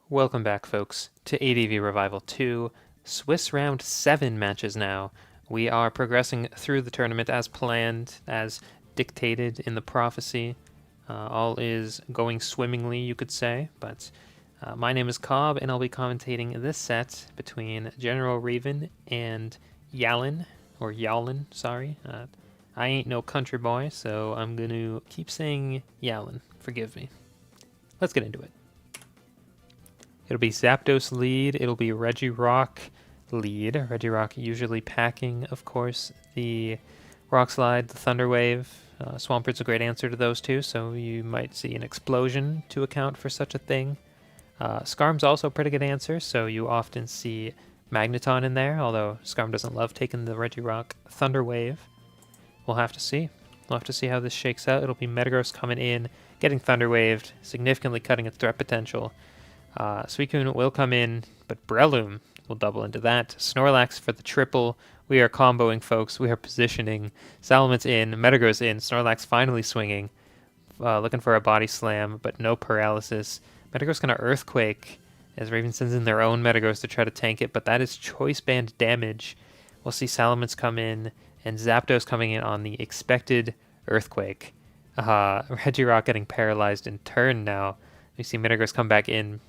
Welcome back, folks, to ADV Revival 2, Swiss Round 7 matches now. We are progressing through the tournament as planned, as dictated in the prophecy. All is going swimmingly, you could say, but my name is Cobb, and I'll be commentating this set between General Raven and Yalin, or Yalin, sorry. I ain't no country boy, so I'm going to keep saying Yalin. Forgive me. Let's get into it. It'll be Zapdos lead. It'll be Regirock lead. Regirock usually packing, of course, the Rock Slide, the Thunder Wave. Swampert's a great answer to those two, so you might see an explosion to account for such a thing. Skarm's also a pretty good answer, so you often see Magneton in there, although Skarm doesn't love taking the Regirock Thunder Wave. We'll have to see. We'll have to see how this shakes out. It'll be Metagross coming in, getting Thunder Waved, significantly cutting its threat potential. Suicune will come in, but Breloom will double into that. Snorlax for the triple. We are comboing, folks. We are positioning. Salaman's in, Metagross in, Snorlax finally swinging. Looking for a body slam, but no paralysis. Metagross going to Earthquake, as Raven sends in their own Metagross to try to tank it, but that is Choice Band damage. We'll see Salamence come in, and Zapdos coming in on the expected Earthquake. Regirock getting paralyzed in turn now. We see Metagross come back in.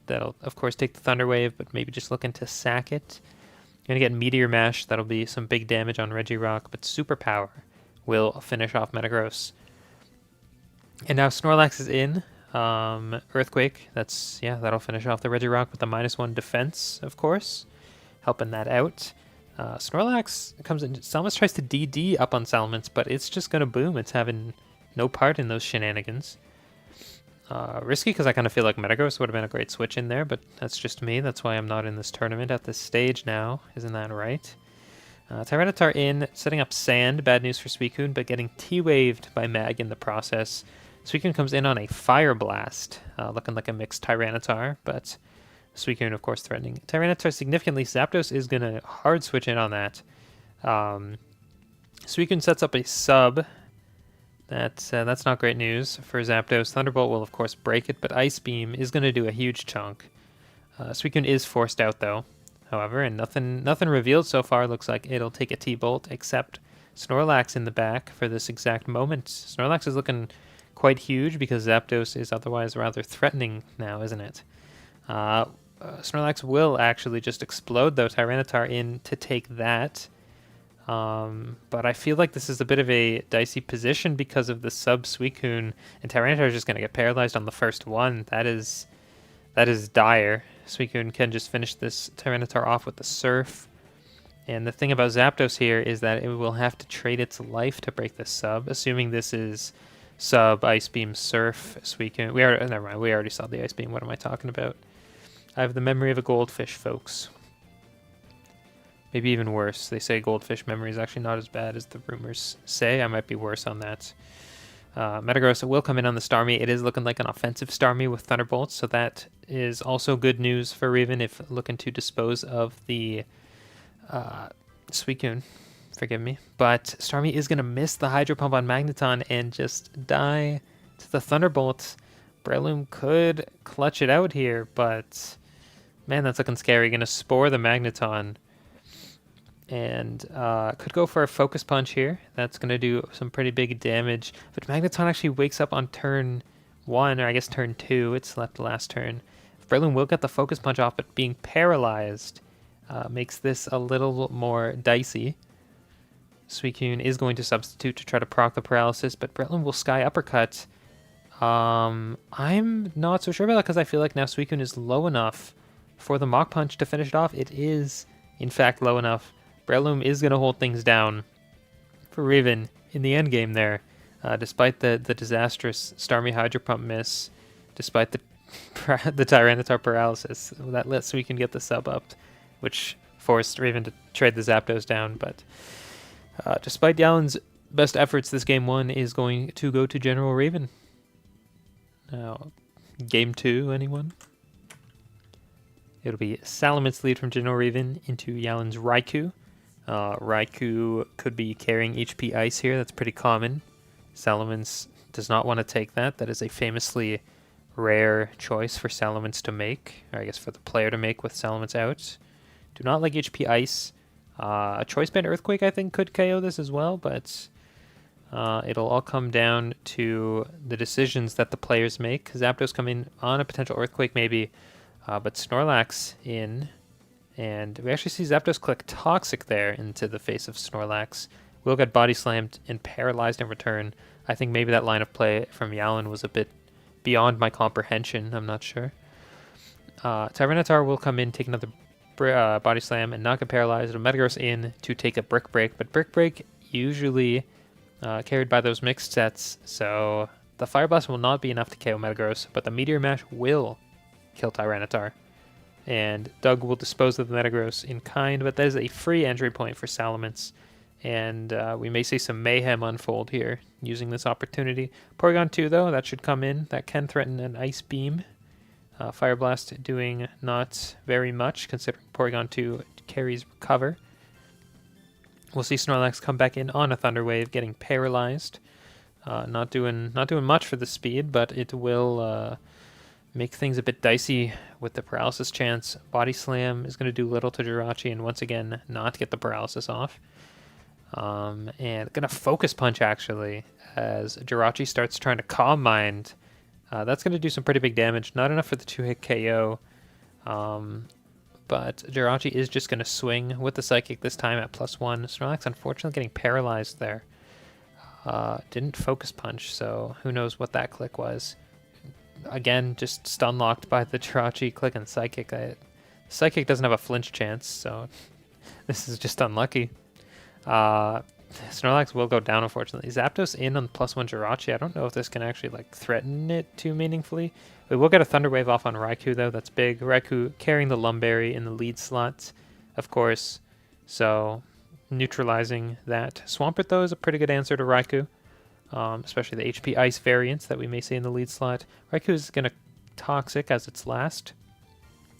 That'll, of course, take the Thunder Wave, but maybe just looking to sack it. Going to get Meteor Mash. That'll be some big damage on Regirock, but Superpower will finish off Metagross. And now Snorlax is in. Earthquake. That'll finish off the Regirock with the -1 defense, of course. Helping that out. Snorlax comes in. Salamence tries to DD up on Salamence, but it's just going to boom. It's having no part in those shenanigans. Risky because I kind of feel like Metagross would have been a great switch in there, but that's just me. That's why I'm not in this tournament at this stage now. Isn't that right? Tyranitar in, setting up Sand. Bad news for Suicune, but getting T-Waved by Mag in the process. Suicune comes in on a Fire Blast, looking like a mixed Tyranitar, but Suicune, of course, threatening Tyranitar significantly. Zapdos is going to hard switch in on that. Suicune sets up a sub. That's not great news for Zapdos. Thunderbolt will, of course, break it, but Ice Beam is going to do a huge chunk. Suicune is forced out, though, however, and nothing revealed so far. Looks like it'll take a T-Bolt, except Snorlax in the back for this exact moment. Snorlax is looking quite huge because Zapdos is otherwise rather threatening now, isn't it? Snorlax will actually just explode, though. Tyranitar in to take that. But I feel like this is a bit of a dicey position because of the sub Suicune, and Tyranitar is just going to get paralyzed on the first one. That is dire. Suicune can just finish this Tyranitar off with the Surf. And the thing about Zapdos here is that it will have to trade its life to break this sub, assuming this is sub, Ice Beam, Surf, Suicune. Never mind, we already saw the Ice Beam. What am I talking about? I have the memory of a goldfish, folks. Maybe even worse. They say goldfish memory is actually not as bad as the rumors say. I might be worse on that. Metagross will come in on the Starmie. It is looking like an offensive Starmie with Thunderbolts, so that is also good news for Raven if looking to dispose of the Suicune. Forgive me. But Starmie is going to miss the Hydro Pump on Magneton and just die to the Thunderbolt. Breloom could clutch it out here, but man, that's looking scary. Going to Spore the Magneton. And could go for a Focus Punch here. That's going to do some pretty big damage. But Magneton actually wakes up on turn 1, or I guess turn 2. It's left the last turn. Breloom will get the Focus Punch off, but being paralyzed makes this a little more dicey. Suicune is going to substitute to try to proc the paralysis, but Breloom will Sky Uppercut. I'm not so sure about that because I feel like now Suicune is low enough for the Mach Punch to finish it off. It is, in fact, low enough. Breloom is going to hold things down for Raven in the end game there, despite the disastrous Starmie Hydro Pump miss, despite the Tyranitar paralysis. That lets Suicune get the sub up, which forced Raven to trade the Zapdos down. But despite Yalin's best efforts, this game 1 is going to go to General Raven. Now, game 2, anyone? It'll be Salamance's lead from General Raven into Yalin's Raikou. Raikou could be carrying HP Ice here. That's pretty common. Salamence does not want to take that. That is a famously rare choice for Salamence to make, or I guess for the player to make with Salamence out. Do not like HP Ice. A Choice Band Earthquake, I think, could KO this as well, but it'll all come down to the decisions that the players make. Zapdos come in on a potential Earthquake maybe, but Snorlax in, and we actually see Zapdos click Toxic there into the face of Snorlax. Will get Body Slammed and paralyzed in return. I think maybe that line of play from Yowlin was a bit beyond my comprehension. I'm not sure. Tyranitar will come in, take another Body Slam, and not get paralyzed. Metagross in to take a Brick Break, but Brick Break usually carried by those mixed sets, so the Fire Blast will not be enough to KO Metagross, but the Meteor Mash will kill Tyranitar. And Doug will dispose of the Metagross in kind, but that is a free entry point for Salamence. And we may see some mayhem unfold here using this opportunity. Porygon 2, though, that should come in. That can threaten an Ice Beam. Fire Blast doing not very much, considering Porygon 2 carries Recover. We'll see Snorlax come back in on a Thunder Wave, getting paralyzed. Not doing much for the speed, but it will make things a bit dicey with the paralysis chance. Body Slam is going to do little to Jirachi, and once again, not get the paralysis off. And gonna Focus Punch actually as Jirachi starts trying to Calm Mind. That's gonna do some pretty big damage. Not enough for the 2-hit KO. But Jirachi is just gonna swing with the Psychic this time at +1. Snorlax unfortunately getting paralyzed there. Didn't Focus Punch, so who knows what that click was. Again, just stun locked by the Jirachi click and Psychic. Psychic doesn't have a flinch chance, so this is just unlucky. Snorlax will go down, unfortunately. Zapdos in on +1 Jirachi. I don't know if this can actually like threaten it too meaningfully. We will get a Thunder Wave off on Raikou, though. That's big. Raikou carrying the Lumberry in the lead slot, of course. So neutralizing that. Swampert, though, is a pretty good answer to Raikou, especially the HP Ice variants that we may see in the lead slot. Raikou is going to Toxic as its last.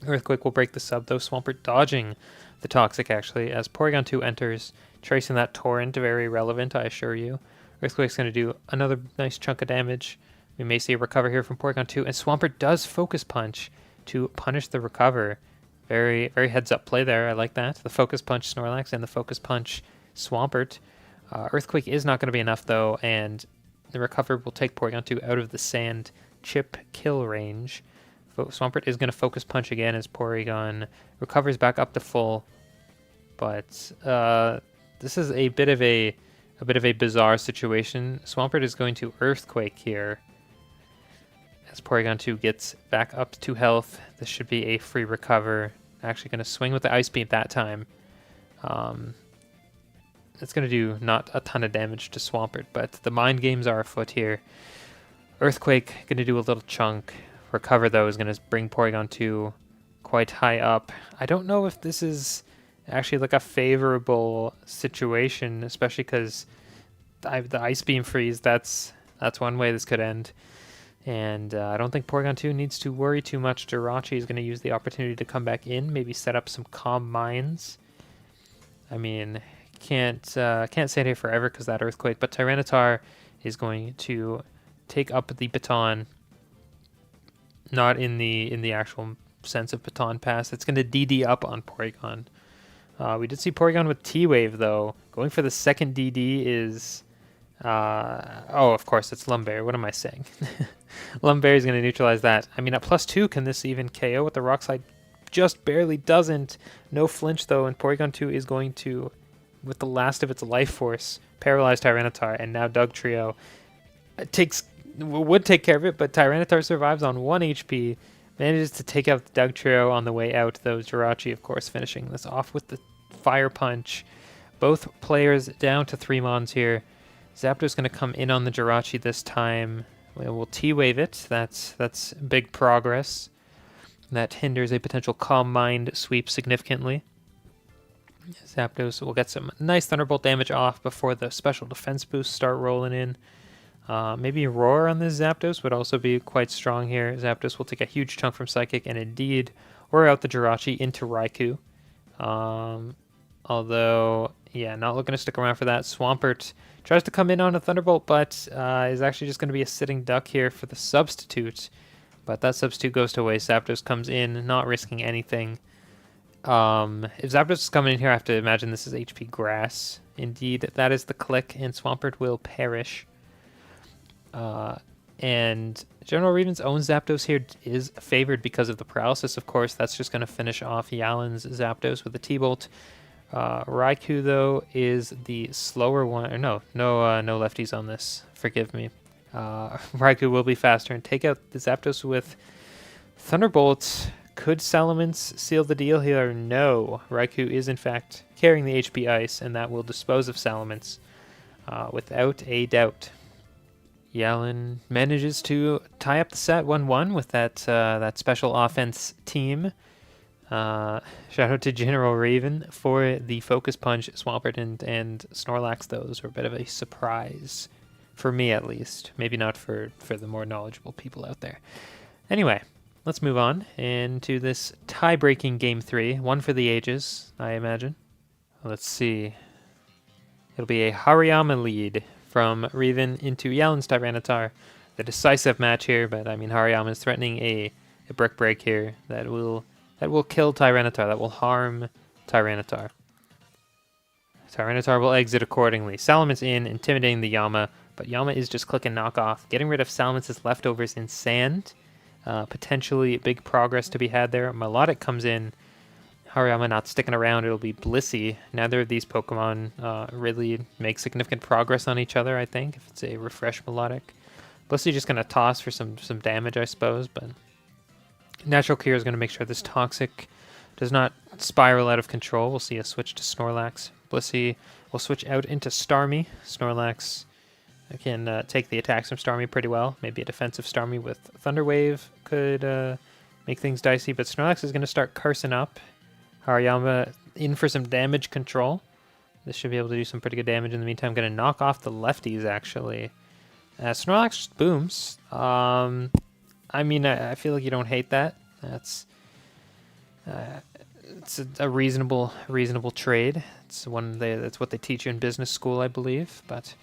Earthquake will break the sub, though. Swampert dodging the Toxic, actually, as Porygon 2 enters. Tracing that Torrent, very relevant, I assure you. Earthquake's going to do another nice chunk of damage. We may see a Recover here from Porygon 2, and Swampert does Focus Punch to punish the Recover. Very, very heads-up play there. I like that. The Focus Punch Snorlax and the Focus Punch Swampert. Earthquake is not going to be enough, though, and the Recover will take Porygon 2 out of the Sand Chip kill range. Swampert is going to Focus Punch again as Porygon recovers back up to full. But this is a bit of a bizarre situation. Swampert is going to Earthquake here as Porygon 2 gets back up to health. This should be a free Recover. Actually going to swing with the Ice Beam that time. It's going to do not a ton of damage to Swampert, but the mind games are afoot here. Earthquake going to do a little chunk. Recover, though, is going to bring Porygon 2 quite high up. I don't know if this is actually like a favorable situation, especially because the Ice Beam freeze, that's one way this could end. And I don't think Porygon 2 needs to worry too much. Jirachi is going to use the opportunity to come back in, maybe set up some Calm Minds. I mean, can't stay here forever because that Earthquake, but Tyranitar is going to take up the baton. Not in the actual sense of baton pass. It's going to DD up on Porygon. We did see Porygon with T-Wave, though. Going for the second DD is... oh, of course, it's Lumberry. What am I saying? Lumberry is going to neutralize that. I mean, at +2, can this even KO with the Rock Slide? Just barely doesn't. No flinch, though, and Porygon 2 is going to, with the last of its life force, paralyze Tyranitar, and now Doug Trio would take care of it, but Tyranitar survives on 1 HP, manages to take out the Doug Trio on the way out, though Jirachi, of course, finishing this off with the Fire Punch. Both players down to 3 Mons here. Zapdos going to come in on the Jirachi this time. We'll T-Wave it. That's big progress. That hinders a potential Calm Mind sweep significantly. Zapdos will get some nice Thunderbolt damage off before the special defense boosts start rolling in. Maybe Roar on this Zapdos would also be quite strong here. Zapdos will take a huge chunk from Psychic and indeed Roar out the Jirachi into Raikou. Although, yeah, not looking to stick around for that. Swampert tries to come in on a Thunderbolt, but is actually just going to be a sitting duck here for the substitute. But that substitute goes to waste. Zapdos comes in, not risking anything. If Zapdos is coming in here, I have to imagine this is HP Grass. Indeed, that is the click, and Swampert will perish. And General Reven's own Zapdos here is favored because of the paralysis, of course. That's just going to finish off Yalin's Zapdos with a T-Bolt. Raikou, though, is the slower one. Or no lefties on this. Forgive me. Raikou will be faster and take out the Zapdos with Thunderbolt. Could Salamence seal the deal here? No. Raikou is, in fact, carrying the HP Ice, and that will dispose of Salamence without a doubt. Yalin manages to tie up the set 1-1 with that special offense team. Shout out to General Raven for the Focus Punch. Swampert and Snorlax, those were a bit of a surprise. For me, at least. Maybe not for the more knowledgeable people out there. Anyway, let's move on into this tie-breaking Game 3. One for the ages, I imagine. Let's see. It'll be a Hariyama lead from Reven into Yalin's Tyranitar. The decisive match here, but I mean Hariyama is threatening a Brick Break here that will kill Tyranitar, that will harm Tyranitar. Tyranitar will exit accordingly. Salamence in, intimidating the Yama, but Yama is just click and knock off, getting rid of Salamence's leftovers in sand. Potentially big progress to be had there. Melodic comes in. Hariyama not sticking around. It'll be Blissey. Neither of these Pokemon really make significant progress on each other, I think, if it's a refresh Melodic. Blissey just going to toss for some damage, I suppose, but Natural Cure is going to make sure this Toxic does not spiral out of control. We'll see a switch to Snorlax. Blissey will switch out into Starmie. Snorlax can take the attacks from Starmie pretty well. Maybe a defensive Starmie with Thunder Wave could make things dicey, but Snorlax is going to start cursing up. Hariyama in for some damage control. This should be able to do some pretty good damage in the meantime. Going to knock off the lefties, actually. Snorlax booms. I mean, I feel like you don't hate that. It's a reasonable trade. It's that's what they teach you in business school, I believe. But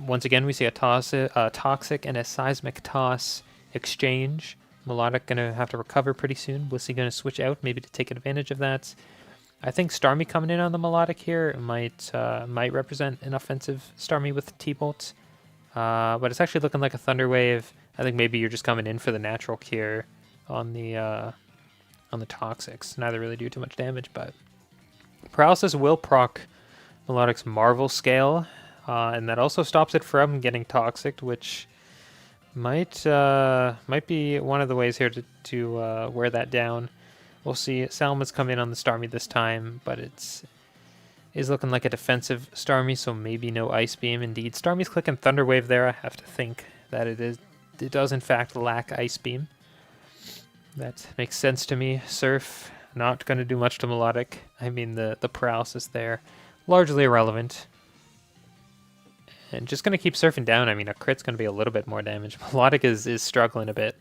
once again, we see a Toxic and a Seismic Toss exchange. Melodic going to have to recover pretty soon. Blissey going to switch out, maybe to take advantage of that. I think Starmie coming in on the Melodic here might represent an offensive Starmie with T-Bolt. But it's actually looking like a Thunder Wave. I think maybe you're just coming in for the Natural Cure on the Toxics. Neither really do too much damage, but Paralysis will proc Melodic's Marvel Scale, and that also stops it from getting Toxic, which might be one of the ways here to wear that down. We'll see. Salamence come in on the Starmie this time, but is looking like a defensive Starmie, so maybe no Ice Beam. Indeed, Starmie's clicking Thunder Wave there. I have to think that it does in fact lack Ice Beam. That makes sense to me. Surf, not going to do much to Melodic. I mean, the paralysis there, largely irrelevant. And just going to keep surfing down. I mean, a crit's going to be a little bit more damage. Melodic is struggling a bit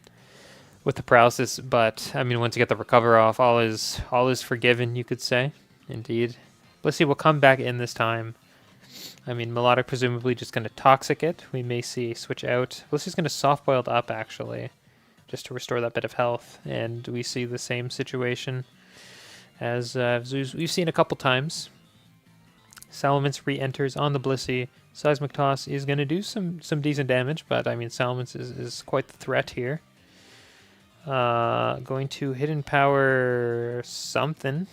with the paralysis, but I mean, once you get the recover off, all is forgiven, you could say. Indeed. Blissey will come back in this time. I mean, Melodic presumably just going to Toxic it. We may see switch out. Blissey's going to Soft Boiled up, actually, just to restore that bit of health. And we see the same situation as we've seen a couple times. Salamence re-enters on the Blissey. Seismic Toss is going to do some decent damage, but I mean, Salamence is quite the threat here. Going to Hidden Power something.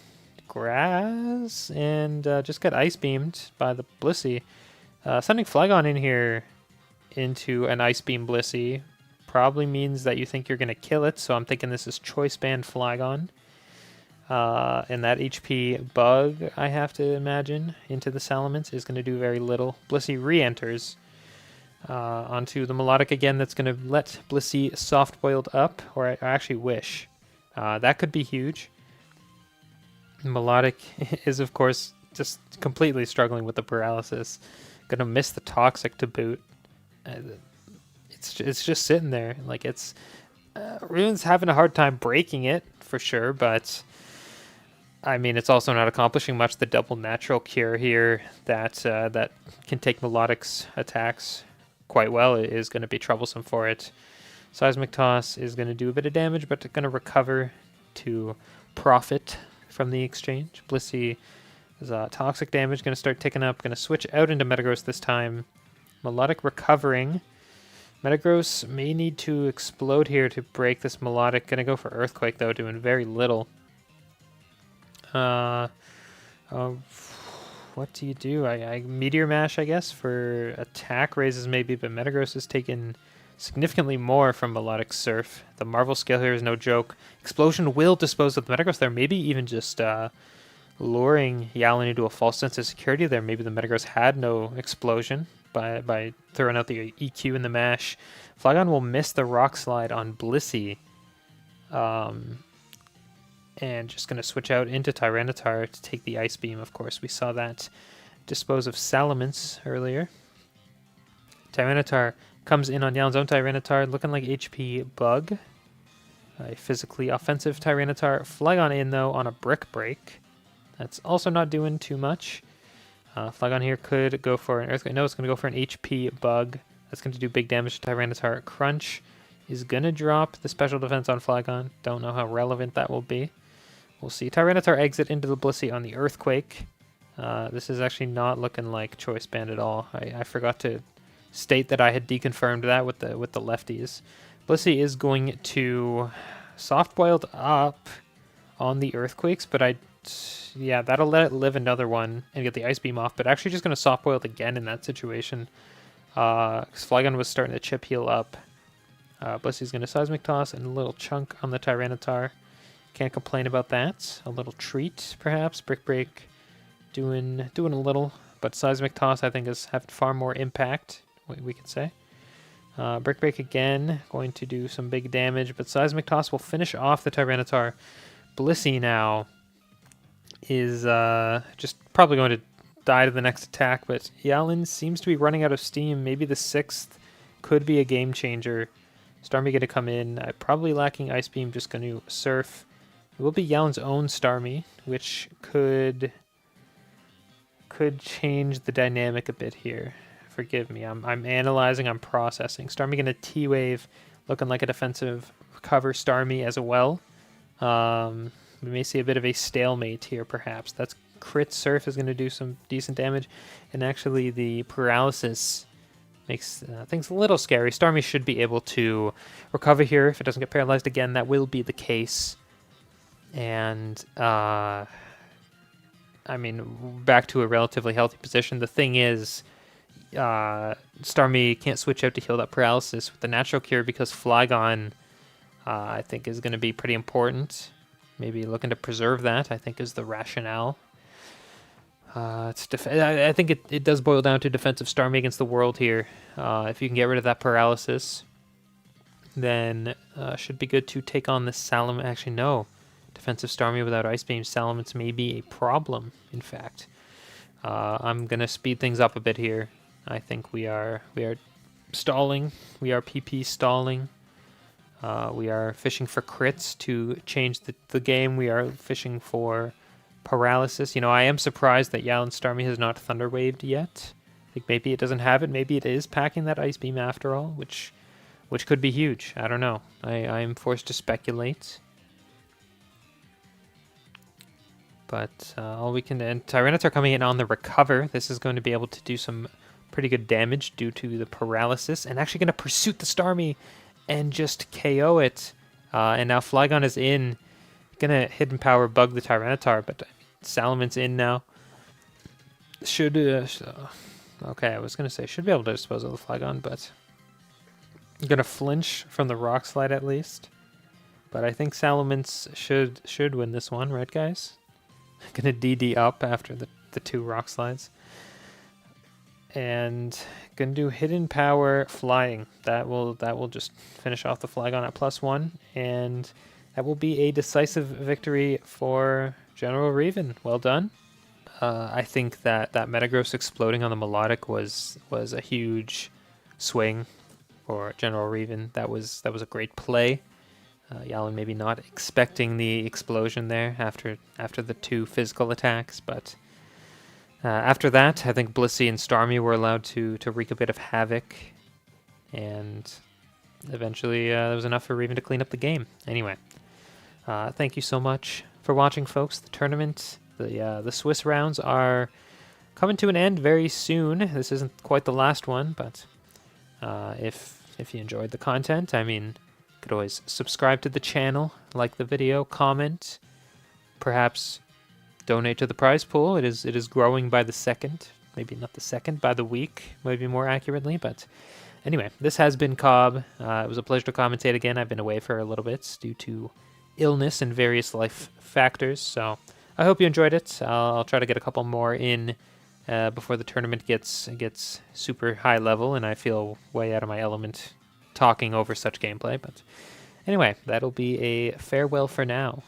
Grass, and just got Ice Beamed by the Blissey. Sending Flygon in here into an Ice Beam Blissey probably means that you think you're going to kill it, so I'm thinking this is Choice Band Flygon. And that HP Bug, I have to imagine, into the Salamence is going to do very little. Blissey re-enters onto the Melodic again. That's going to let Blissey soft-boiled up, or I actually wish. That could be huge. Melodic is, of course, just completely struggling with the paralysis. Going to miss the Toxic to boot. It's just sitting there. Like, it's... Rune's having a hard time breaking it, for sure, but... I mean, it's also not accomplishing much. The double Natural Cure here that can take Melodic's attacks quite well. It is going to be troublesome for it. Seismic Toss is going to do a bit of damage, but going to recover to profit from the exchange. Blissey is toxic damage, going to start ticking up. Going to switch out into Metagross this time. Melodic recovering. Metagross may need to explode here to break this Melodic. Going to go for Earthquake, though, doing very little. What do you do? I Meteor Mash, I guess, for attack raises maybe, but Metagross has taken significantly more from Melodic Surf. The Marvel skill here is no joke. Explosion will dispose of the Metagross there, maybe even just luring Yalin into a false sense of security there. Maybe the Metagross had no explosion by throwing out the EQ in the mash. Flygon will miss the Rock Slide on Blissey. And just going to switch out into Tyranitar to take the Ice Beam, of course. We saw that dispose of Salamence earlier. Tyranitar comes in on Yalin's own Tyranitar, looking like HP Bug. A physically offensive Tyranitar. Flygon in, though, on a Brick Break. That's also not doing too much. Flygon here could go for an Earthquake. No, it's going to go for an HP Bug. That's going to do big damage to Tyranitar. Crunch is going to drop the special defense on Flygon. Don't know how relevant that will be. We'll see. Tyranitar exit into the Blissey on the Earthquake. This is actually not looking like Choice Band at all. I forgot to state that I had deconfirmed that with the lefties. Blissey is going to Soft Boiled up on the Earthquakes, but yeah, that'll let it live another one and get the Ice Beam off, but actually just going to Soft Boiled again in that situation. Because Flygon was starting to chip heal up. Blissey's going to Seismic Toss and a little chunk on the Tyranitar. Can't complain about that. A little treat, perhaps. Brick Break doing a little, but Seismic Toss I think has had far more impact, we could say. Brick Break again, going to do some big damage, but Seismic Toss will finish off the Tyranitar. Blissey now is just probably going to die to the next attack, but Yalin seems to be running out of steam. Maybe the 6th could be a game changer. Starmie going to come in. Probably lacking Ice Beam, just going to Surf. It will be Yalin's own Starmie, which could change the dynamic a bit here. Forgive me, I'm analyzing, I'm processing. Starmie going to T-Wave, looking like a defensive cover Starmie as well. We may see a bit of a stalemate here, perhaps. That's crit Surf is going to do some decent damage, and actually the Paralysis makes things a little scary. Starmie should be able to recover here if it doesn't get paralyzed again. That will be the case. And, I mean, back to a relatively healthy position. The thing is, Starmie can't switch out to heal that paralysis with the natural cure because Flygon, I think, is going to be pretty important. Maybe looking to preserve that, I think, is the rationale. I think it does boil down to defensive Starmie against the world here. If you can get rid of that paralysis, then should be good to take on the Salamence. Actually, no. Defensive Starmie without Ice Beam. Salamence may be a problem, in fact. I'm going to speed things up a bit here. I think we are stalling. We are PP stalling. We are fishing for crits to change the game. We are fishing for paralysis. You know, I am surprised that Yalin Starmie has not Thunder Waved yet. I think maybe it doesn't have it. Maybe it is packing that Ice Beam after all, which could be huge. I don't know. I am forced to speculate. But all we can... And Tyranitar coming in on the recover. This is going to be able to do some pretty good damage due to the paralysis. And actually going to Pursuit the Starmie and just KO it. And now Flygon is in. Gonna Hidden Power Bug the Tyranitar, but Salamence in now. Should... okay, I was going to say should be able to dispose of the Flygon, but... I'm going to flinch from the Rock Slide at least. But I think Salamence should win this one, right guys? Gonna DD up after the 2 Rock Slides. And gonna do Hidden Power Flying. That will just finish off the Flygon at +1. And that will be a decisive victory for General Reven. Well done. I think that Metagross exploding on the Melodic was a huge swing for General Reven. That was a great play. Yalin maybe not expecting the explosion there after the 2 physical attacks, but after that, I think Blissey and Starmie were allowed to wreak a bit of havoc, and eventually there was enough for Raven to clean up the game. Anyway, thank you so much for watching, folks. The tournament, the Swiss rounds are coming to an end very soon. This isn't quite the last one, but if you enjoyed the content, I mean, you could always subscribe to the channel, like the video, comment, perhaps donate to the prize pool. It is growing by the second, maybe not the second, by the week, maybe more accurately. But anyway, this has been Cobb. It was a pleasure to commentate again. I've been away for a little bit due to illness and various life factors, so I hope you enjoyed it. I'll try to get a couple more in before the tournament gets super high level and I feel way out of my element talking over such gameplay. But anyway, that'll be a farewell for now.